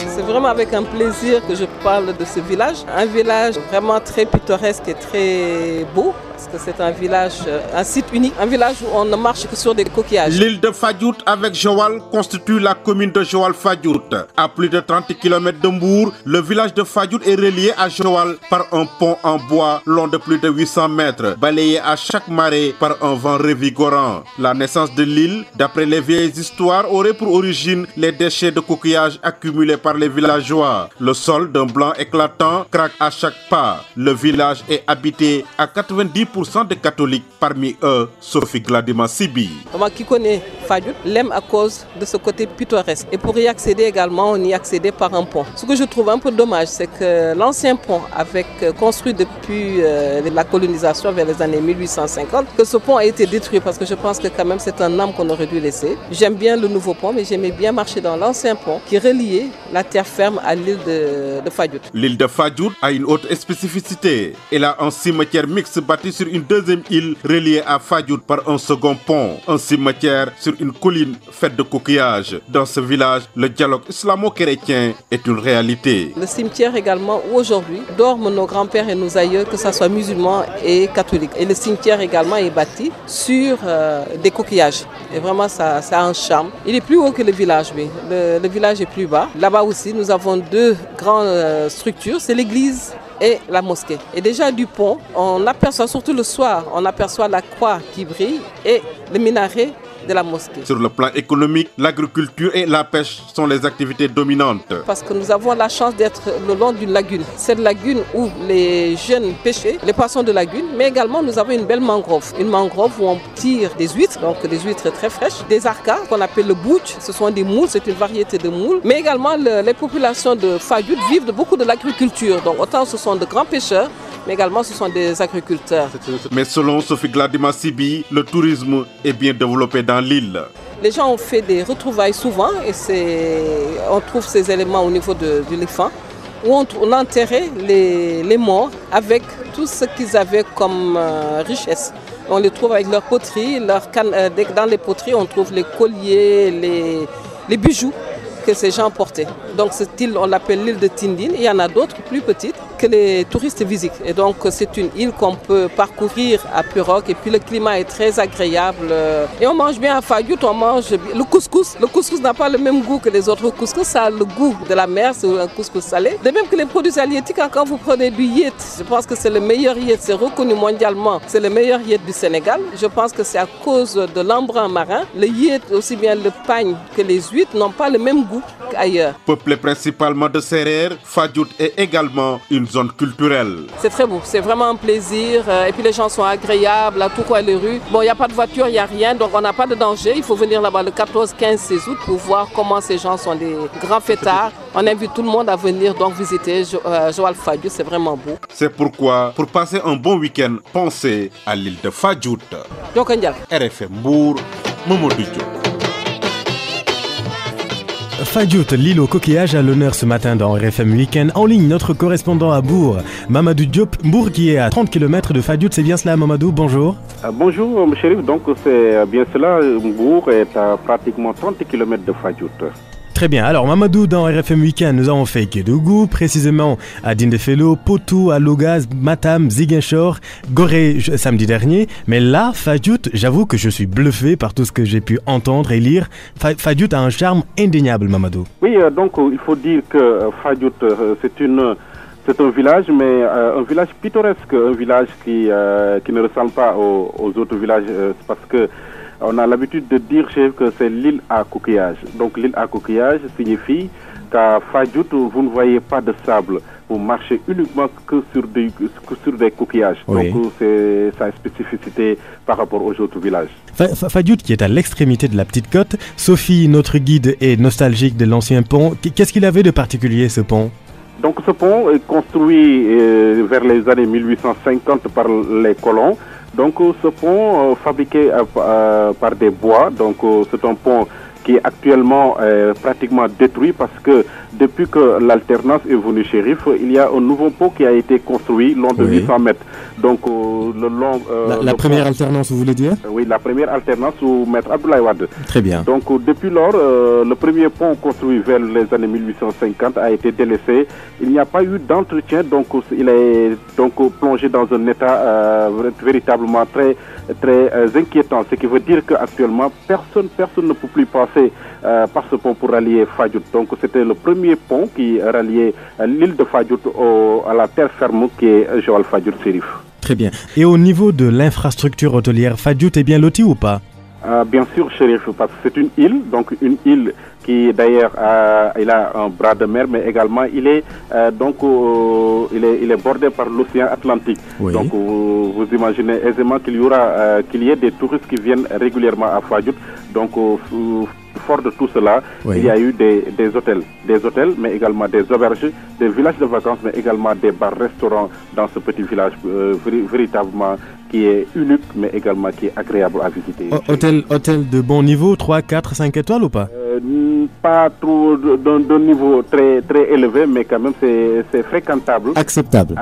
C'est vraiment avec un plaisir que je parle de ce village. Un village vraiment très pittoresque et très beau. Parce que c'est un village, un site unique, un village où on ne marche que sur des coquillages. L'île de Fadiout avec Joal constitue la commune de Joal-Fadiout. À plus de 30 km de Mbour, le village de Fadiout est relié à Joal par un pont en bois long de plus de 800 mètres, balayé à chaque marée par un vent revigorant. La naissance de l'île, d'après les vieilles histoires, aurait pour origine les déchets de coquillages accumulés par les villageois. Le sol d'un blanc éclatant craque à chaque pas. Le village est habité à 90% de catholiques, parmi eux Sophie Gladima Sibi. Moi qui connais Fadiout l'aime à cause de ce côté pittoresque. Et pour y accéder également, on y accédait par un pont. Ce que je trouve un peu dommage, c'est que l'ancien pont, construit depuis la colonisation vers les années 1850, que ce pont a été détruit parce que je pense que quand même c'est un âme qu'on aurait dû laisser. J'aime bien le nouveau pont, mais j'aimais bien marcher dans l'ancien pont qui reliait la terre ferme à l'île de Fadiout. L'île de Fadiout a une autre spécificité. Elle a un cimetière mixte bâti sur une deuxième île reliée à Fadiout par un second pont. Un cimetière sur une colline faite de coquillages. Dans ce village, le dialogue islamo-chrétien est une réalité. Le cimetière également où aujourd'hui dorment nos grands-pères et nos aïeux, que ce soit musulmans et catholiques. Et le cimetière également est bâti sur des coquillages. Et vraiment, ça a un charme. Il est plus haut que le village, oui. Le village est plus bas. Là-bas aussi, nous avons deux grandes structures. C'est l'église et la mosquée. Et déjà du pont, on aperçoit, surtout le soir, on aperçoit la croix qui brille et le minaret de la mosquée. Sur le plan économique, l'agriculture et la pêche sont les activités dominantes. Parce que nous avons la chance d'être le long d'une lagune. Cette lagune où les jeunes pêchaient, les poissons de lagune, mais également nous avons une belle mangrove. Une mangrove où on tire des huîtres, donc des huîtres très fraîches, des arcas qu'on appelle le bouch, ce sont des moules, c'est une variété de moules. Mais également les populations de Fadiout vivent beaucoup de l'agriculture. Donc autant ce sont de grands pêcheurs, mais également ce sont des agriculteurs. Mais selon Sophie Gladima Sibi, le tourisme est bien développé dans l'île. Les gens ont fait des retrouvailles souvent et on trouve ces éléments au niveau de l'éléphant où on enterrait les morts avec tout ce qu'ils avaient comme richesse. On les trouve avec leurs poteries, dans les poteries on trouve les colliers, les bijoux que ces gens portaient. Donc cette île, on l'appelle l'île de Tindine. Il y en a d'autres plus petites que les touristes visitent. Et donc c'est une île qu'on peut parcourir à pirogue. Et puis le climat est très agréable. Et on mange bien à Fadiout, on mange le couscous. Le couscous n'a pas le même goût que les autres couscous. Ça a le goût de la mer, c'est un couscous salé. De même que les produits halieutiques, quand vous prenez du yet, je pense que c'est le meilleur yet, c'est reconnu mondialement. C'est le meilleur yet du Sénégal. Je pense que c'est à cause de l'embrun marin. Le yet, aussi bien le pagne que les huîtres, n'ont pas le même goût qu'ailleurs. Peuplé principalement de Sérères, Fadiout est également une zone culturelle. C'est très beau, c'est vraiment un plaisir. Et puis les gens sont agréables à tout coin de rue. Bon, il n'y a pas de voiture, il n'y a rien, donc on n'a pas de danger. Il faut venir là-bas le 14, 15, 16 août pour voir comment ces gens sont des grands fêtards. On invite tout le monde à venir donc visiter Joal-Fadiout, c'est vraiment beau. C'est pourquoi, pour passer un bon week-end, pensez à l'île de Fadiout. RFM Mbour, Mamadou Diop. Fadiout, l'île au coquillage, à l'honneur ce matin dans RFM Week-end. En ligne, notre correspondant à Mbour, Mamadou Diop. Mbour qui est à 30 km de Fadiout, c'est bien cela Mamadou, bonjour. Bonjour Chérif, donc c'est bien cela, Mbour est à pratiquement 30 km de Fadiout. Très bien, alors Mamadou, dans RFM Week-end, nous avons fait Kédougou, précisément à Dindéfelo, Potou, à Logaz, Matam, Ziguinchor, Gorée samedi dernier. Mais là, Fadiout, j'avoue que je suis bluffé par tout ce que j'ai pu entendre et lire. Fadiout a un charme indéniable, Mamadou. Oui, donc il faut dire que Fadiout, c'est un village, mais un village pittoresque, un village qui ne ressemble pas aux autres villages, parce que on a l'habitude de dire que c'est l'île à coquillage. Donc l'île à coquillage signifie qu'à Fadiout, vous ne voyez pas de sable. Vous marchez uniquement que sur des coquillages. Oui. Donc c'est sa spécificité par rapport aux autres villages. Fadiout qui est à l'extrémité de la petite côte. Sophie, notre guide, est nostalgique de l'ancien pont. Qu'est-ce qu'il avait de particulier ce pont ? Donc ce pont est construit vers les années 1850 par les colons. Donc ce pont fabriqué par des bois, donc c'est un pont qui est actuellement pratiquement détruit parce que depuis que l'alternance est venue, Chérif, il y a un nouveau pont qui a été construit long de 800 mètres. Donc, le long... la première alternance, vous voulez dire? Oui, la première alternance sous Maître Abdoulaye Wade. Très bien. Donc, depuis lors, le premier pont construit vers les années 1850 a été délaissé. Il n'y a pas eu d'entretien, donc il est donc plongé dans un état véritablement très inquiétant. Ce qui veut dire qu'actuellement, personne ne peut plus passer par ce pont pour rallier Fadiout. Donc, c'était le premier pont qui ralliait l'île de Fadiout à la terre ferme qui est Joal Fadiout Chérif. Très bien. Et au niveau de l'infrastructure hôtelière, Fadiout est bien loti ou pas? Bien sûr, Chérif, parce que c'est une île qui d'ailleurs il a un bras de mer, mais également il est bordé par l'océan Atlantique. Oui. Donc vous imaginez aisément qu'il y ait des touristes qui viennent régulièrement à Fadiout. Donc fort de tout cela, il y a eu des hôtels, mais également des auberges, des villages de vacances, mais également des bars-restaurants dans ce petit village véritablement qui est unique, mais également qui est agréable à visiter. Hôtel de bon niveau, 3, 4, 5 étoiles ou pas? Pas trop d'un niveau très élevé, mais quand même c'est fréquentable. Acceptable,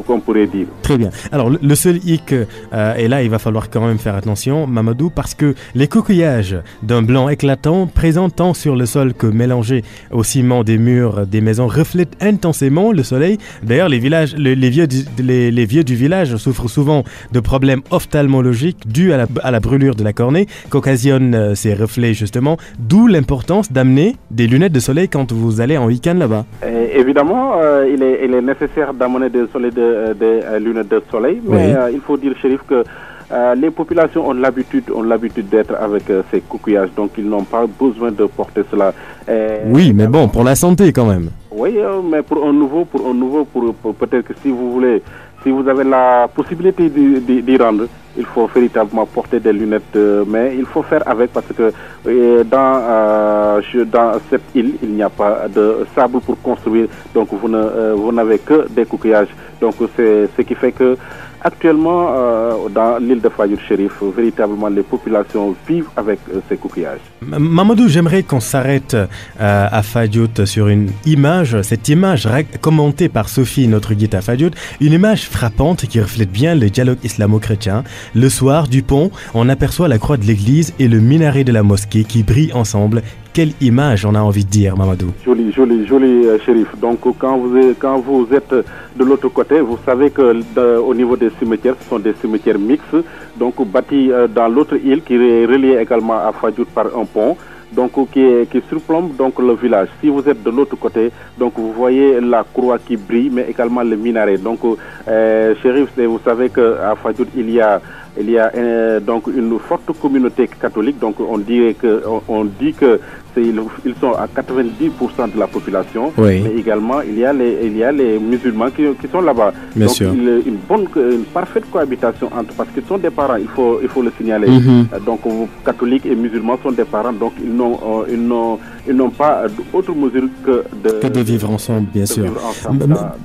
qu'on pourrait dire. Très bien. Alors le seul hic, et là il va falloir quand même faire attention, Mamadou, parce que les coquillages d'un blanc éclatant présents tant sur le sol que mélangés au ciment des murs des maisons reflètent intensément le soleil. D'ailleurs les vieux du village souffrent souvent de problèmes ophtalmologiques dus à la brûlure de la cornée qu'occasionnent ces reflets justement, d'où l'importance d'amener des lunettes de soleil quand vous allez en week-end là-bas. Évidemment, il est nécessaire d'amener des lunettes de soleil, mais il faut dire, Chérif, que les populations ont l'habitude d'être avec ces coquillages, donc ils n'ont pas besoin de porter cela. Oui, mais bon, pour la santé quand même. Oui, mais pour un nouveau, peut-être que si vous avez la possibilité d'y rendre, il faut véritablement porter des lunettes, mais il faut faire avec parce que dans cette île, il n'y a pas de sable pour construire, donc vous n'avez que des coquillages. Donc c'est ce qui fait que actuellement, dans l'île de Fadiout Chérif, véritablement les populations vivent avec ces coquillages. Mamadou, j'aimerais qu'on s'arrête à Fadiout sur une image, cette image commentée par Sophie, notre guide à Fadiout, une image frappante qui reflète bien le dialogue islamo-chrétien. Le soir, du pont, on aperçoit la croix de l'église et le minaret de la mosquée qui brillent ensemble. Quelle image on a envie de dire, Mamadou? Joli, Chérif. Donc, quand vous êtes de l'autre côté, vous savez que au niveau des cimetières, ce sont des cimetières mixtes, donc bâtis dans l'autre île qui est reliée également à Fadiout par un pont, donc qui surplombe donc le village. Si vous êtes de l'autre côté, donc vous voyez la croix qui brille, mais également le minaret. Donc, Chérif, vous savez qu'à Fadiout, il y a donc une forte communauté catholique. Donc on dit que ils sont à 90% de la population, mais également il y a les musulmans qui sont là-bas. Bien donc sûr. Une parfaite cohabitation entre, parce qu'ils sont des parents, il faut le signaler. Donc catholiques et musulmans sont des parents, donc ils n'ont pas d'autre mesure que de vivre ensemble, bien sûr,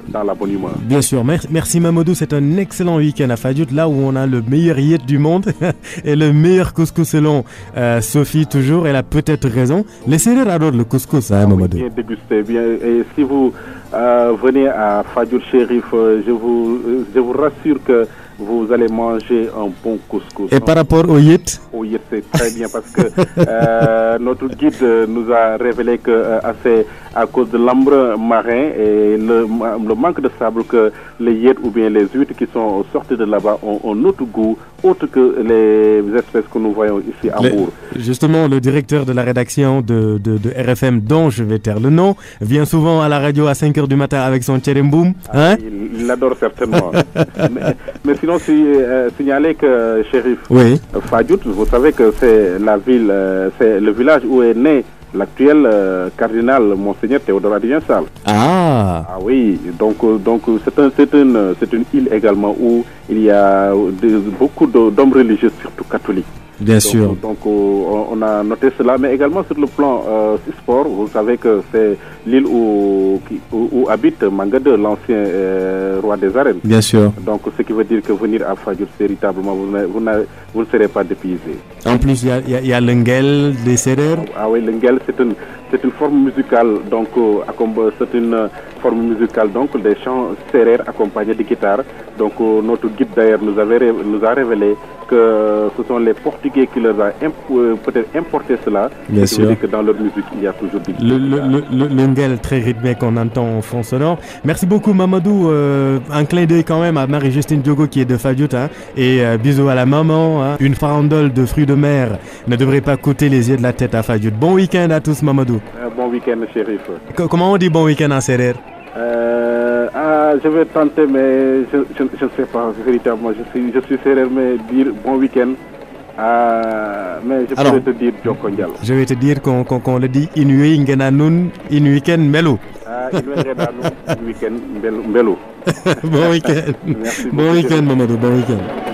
dans la bonne humeur. Bien sûr. Merci Mamadou, c'est un excellent week-end à Fadiout, là où on a le meilleur yet du monde et le meilleur couscous selon Sophie toujours. Elle a peut-être raison. Laissez-leur alors le couscous, Mamadou. Bien dégusté, bien. Et si vous venez à Fadiout Chérif, je vous rassure que vous allez manger un bon couscous. Et par rapport au yet? Au yet, c'est très bien parce que notre guide nous a révélé que à cause de l'ambre marin et le manque de sable, que les yet ou bien les huîtres qui sont sorties de là-bas ont un autre goût, autre que les espèces que nous voyons ici à Bourg. Justement, le directeur de la rédaction de RFM, dont je vais taire le nom, vient souvent à la radio à 5h du matin avec son tcheremboum. Hein? Il l'adore certainement. mais sinon, signaler que Chérif, Fadiout, vous savez que c'est la ville, c'est le village où est né l'actuel cardinal Monseigneur Théodore Adrien Sall. Ah oui, donc c'est une île également où il y a beaucoup d'hommes religieux, surtout catholiques. Bien sûr. Donc on a noté cela, mais également sur le plan sport, vous savez que c'est l'île où habite Manga 2, l'ancien roi des arènes. Bien sûr. Donc ce qui veut dire que venir à Fadjout, véritablement, vous ne serez pas dépaysé. En plus, il y a l'Engel des Serrères. Ah oui, l'Engel, c'est une forme musicale, donc c'est une forme musicale donc des chants serrères accompagnés de guitare. Donc notre guide d'ailleurs nous a révélé que ce sont les Portugais qui leur ont peut-être importé cela. Bien sûr. Veut dire que dans leur musique il y a toujours des l'Engel très rythmé qu'on entend en fond sonore. Merci beaucoup Mamadou. Un clin d'œil quand même à Marie-Justine Diogo qui est de Fadjout, hein, et bisous à la maman. Hein. Une farandole de fruits de mer ne devrait pas coûter les yeux de la tête à Fadjout. Bon week-end à tous Mamadou. Bon week-end Chérif. Comment on dit bon week-end en serrère? Je vais tenter, mais je ne sais pas véritablement. Je suis serrère, mais dire bon week-end. Mais je pourrais te dire Djokondial. Je vais te dire qu'on le dit Inuit Ngenanun, in week-end Melo. Inuit Ngenanun, in week-end Melo. Bon week-end. Bon week-end Mamadou, bon week-end.